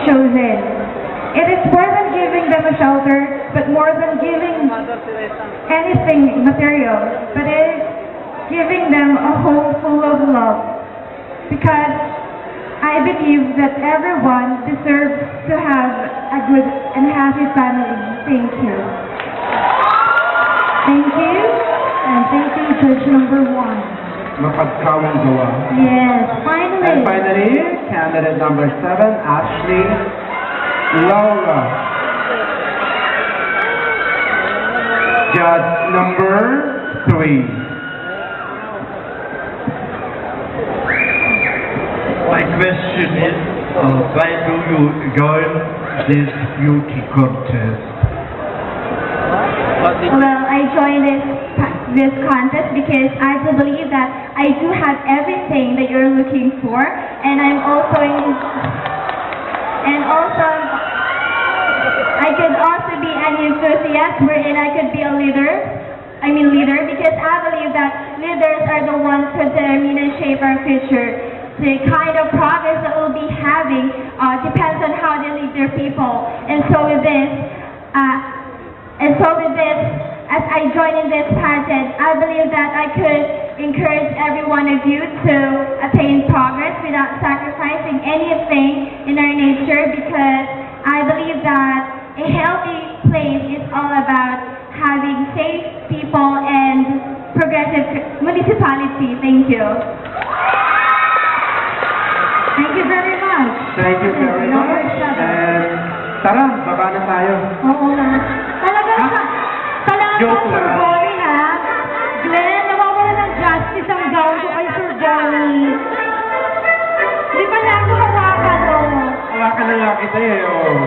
chosen. It is more than giving them a shelter, but more than giving anything material, but it is giving them a home full of love. Because I believe that everyone deserves to have a good and happy family. Thank you. Thank you. And thank you, judge number 1. Mapagkawang gawa. Yes, finally. And finally, candidate number 7, Ashley Laura. Judge number 3. My question is, why do you join this beauty contest? Well, I joined this contest because I do believe that I do have everything that you're looking for, and I could also be an enthusiast wherein I could be a leader, because I believe that leaders are the ones who determine and shape our future. The kind of progress that we'll be having depends on how they lead their people. And so with this, as I join in this pageant, I believe that I could encourage every one of you to attain progress without sacrificing anything in our nature, because I believe that a healthy place is all about having safe people and progressive municipality. Thank you. Thank you very much. Thank you very much. And tara, baba na tayo. Oo nga. Talagang Joke Sir lang. Bonnie, ha? Glenn, nawawala ng justice ang gown ko kay Sir Bonnie. Di ba na ako hawakan, oh? Hawakan na nga kita eh. Oh.